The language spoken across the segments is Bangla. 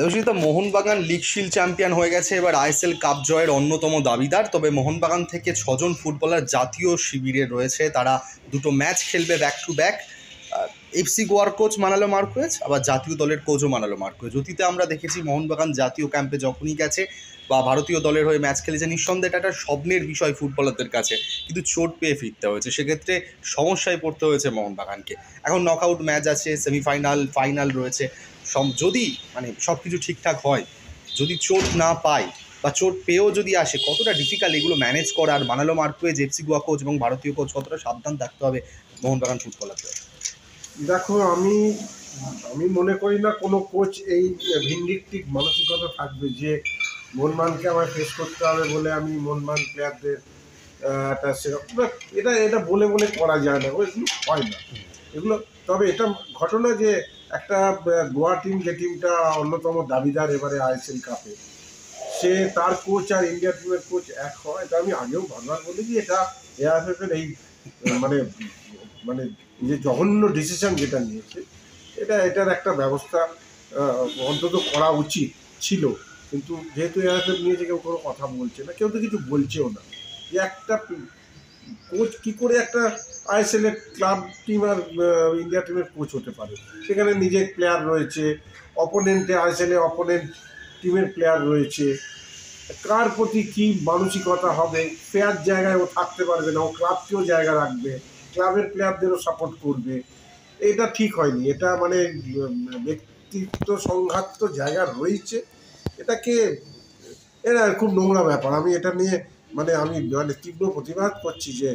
Debjit, Mohun Bagan league shield champion হয়ে গেছে, এবার আইএসএল কাপ জয়ের অন্যতম দাবিদার। তবে মোহনবাগান থেকে 6জন ফুটবলার জাতীয় শিবিরে রয়েছে, তারা দুটো ম্যাচ খেলবে ব্যাক টু ব্যাক। এফসি গোয়ার কোচ মানালো মার্কুয়েজ, আবার জাতীয় দলের কোচও মানালো মার্কুয়েজ। অতীতে আমরা দেখেছি মোহনবাগান জাতীয় ক্যাম্পে যখনই গেছে বা ভারতীয় দলের হয়ে ম্যাচ খেলেছে, নিঃসন্দেহে এটা একটা স্বপ্নের বিষয় ফুটবলারদের কাছে, কিন্তু চোট পেয়ে ফিরতে হয়েছে, সেক্ষেত্রে সমস্যায় পড়তে হয়েছে মোহনবাগানকে। এখন নকআউট ম্যাচ আছে, সেমিফাইনাল, ফাইনাল রয়েছে। যদি সব কিছু ঠিকঠাক হয়, যদি চোট না পায় বা চোট পেয়েও যদি আসে, কতটা ডিফিকাল্ট এগুলো ম্যানেজ করা। আর মানালো মার্কুয়েজ, এফসি গোয়া কোচ এবং ভারতীয় কোচ, কতটা সাবধান থাকতে হবে মোহনবাগান ফুটবলারদের। দেখো, আমি আমি মনে করি না কোনো কোচ এই ভিন্ডিকটিভ মানসিকতা থাকবে যে মোহনবাগানকে আমায় ফেস করতে হবে বলে আমি মোহনবাগান প্লেয়ারদের একটা সেরকম এটা এটা বলে বলে করা যায় না, এগুলো হয় না এগুলো। তবে এটা ঘটনা যে একটা গোয়া টিম, যে টিমটা অন্যতম দাবিদার এবারে আইএসএল কাপে, সে তার কোচ আর ইন্ডিয়া টিমের কোচ এক হয়, এটা আমি আগেও ভাববার বলেছি। এটা এআইএফএফের এই মানে মানে যে জঘন্য ডিসিশন যেটা নিয়েছে, এটার একটা ব্যবস্থা অন্তত করা উচিত ছিল। কিন্তু যেহেতু এআইএফএফ নিয়েছে, কেউ কোনো কথা বলছে না, কেউ তো কিছু বলছেও না যে একটা কোচ কী করে একটা আইএসএলের ক্লাব টিম আর ইন্ডিয়া টিমের কোচ হতে পারে। সেখানে নিজের প্লেয়ার রয়েছে, অপোনেন্টে আইএসএলে অপোনেন্ট টিমের প্লেয়ার রয়েছে, কার প্রতি কী মানসিকতা হবে, ফেয়ার জায়গায় ও থাকতে পারবে না, ও ক্লাবকেও জায়গা রাখবে, ক্লাবের প্লেয়ারদেরও সাপোর্ট করবে। এটা ঠিক হয়নি। এটা ব্যক্তিত্ব সংঘাত জায়গা রয়েছে। এটাকে এটা খুব নোংরা ব্যাপার। আমি এটা নিয়ে আমি তীব্র প্রতিবাদ করছি যে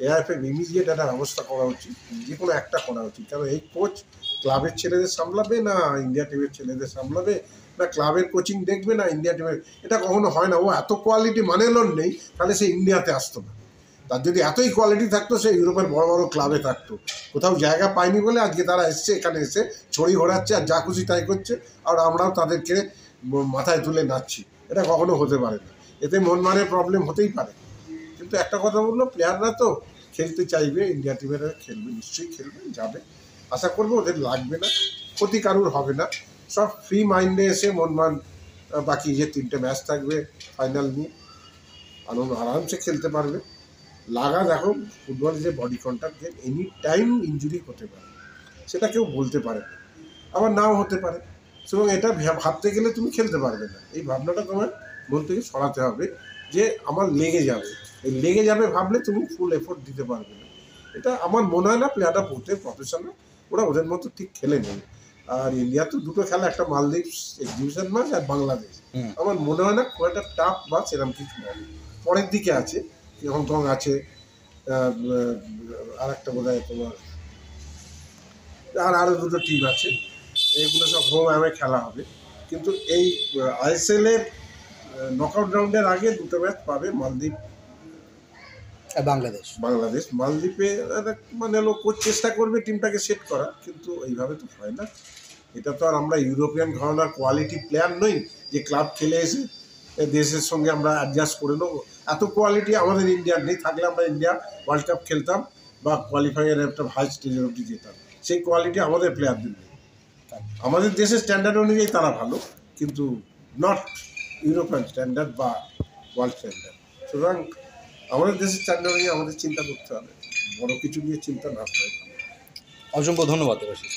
এআইএফএফ ইমিডিয়েট একটা ব্যবস্থা করা উচিত, যে কোনো একটা করা উচিত। কারণ এই কোচ ক্লাবের ছেলেদের সামলাবে না ইন্ডিয়া টিমের ছেলেদের সামলাবে, না ক্লাবের কোচিং দেখবে না ইন্ডিয়া টিমের। এটা কখনো হয় না। ও এত কোয়ালিটি লোন নেই, তাহলে সে ইন্ডিয়াতে আসতো না। তার যদি এতই কোয়ালিটি থাকতো, সে ইউরোপের বড় বড় ক্লাবে থাকতো। কোথাও জায়গা পায়নি বলে আজকে তারা এসছে, এখানে এসে ছড়ি ঘোরাচ্ছে আর যা খুশি তাই করছে, আর আমরাও তাদেরকে মাথায় তুলে নাচছি। এটা কখনো হতে পারে না। এতে মনমানের প্রবলেম হতেই পারে। কিন্তু একটা কথা বললো, প্লেয়াররা তো খেলতে চাইবে, ইন্ডিয়া টিমের খেলবে, নিশ্চয়ই খেলবে, যাবে। আশা করবো ওদের লাগবে না, ক্ষতি কারুর হবে না। সব ফ্রি মাইন্ডে এসে মনমান বাকি যে 3টে ম্যাচ থাকবে ফাইনাল নিয়ে আরামসে খেলতে পারবে। দেখো, ফুটবল যে body contact game, any time injury হতে পারে, সেটা কেউ বলতে পারে না, আবার নাও হতে পারে। এবং এটা ভাবতে গেলে তুমি খেলতে পারবে না। এই ভাবনাটা তোমার মন থেকে সরাতে হবে যে আমার লেগে যাবে। এই লেগে যাবে ভাবলে তুমি ফুল এফোর্ট দিতে পারবে না। এটা আমার মনে হয় না প্লেয়ারটা পড়তে প্রফেশনাল, ওরা ওদের মতো ঠিক খেলে নেবে। আর ইন্ডিয়া তো দুটো খেলা, একটা মালদ্বীপ এক্সিবিশন ম্যাচ আর বাংলাদেশ। আমার মনে হয় না খুব একটা টাফ বা সেরকম কিছু হবে। পরের দিকে আছে হংকং আছে, আর একটা বোধ হয় তোমার আরও দুটো টিম আছে। এগুলো সব হোম অ্যাওয়ে খেলা হবে। কিন্তু এই আইএসএলের নকআউট রাউন্ডের আগে দুটো ম্যাচ পাবে মালদ্বীপ, বাংলাদেশ। মালদ্বীপে কোচ চেষ্টা করবে টিমটাকে সেট করা, কিন্তু এইভাবে তো হয় না। এটা তো আর আমরা ইউরোপিয়ান ঘরানার কোয়ালিটি প্লেয়ার নই যে ক্লাব খেলে এসে দেশের সঙ্গে আমরা অ্যাডজাস্ট করে নেবো। এত কোয়ালিটি আমাদের ইন্ডিয়ার নেই। থাকলে আমরা ইন্ডিয়া ওয়ার্ল্ড কাপ খেলতাম বা কোয়ালিফায়ার একটা হাই স্টেজের অবধি যেতাম। সেই কোয়ালিটি আমাদের প্লেয়ারদের নেই। আমাদের দেশের স্ট্যান্ডার্ড অনুযায়ী তারা ভালো, কিন্তু নট ইউরোপিয়ান স্ট্যান্ডার্ড বা ওয়ার্ল্ড স্ট্যান্ডার্ড। সুতরাং আমাদের দেশের স্ট্যান্ডার্ড নিয়ে আমাদের চিন্তা করতে হবে, বড় কিছু নিয়ে চিন্তা না করে। অসংখ্য ধন্যবাদ দেবাশিস।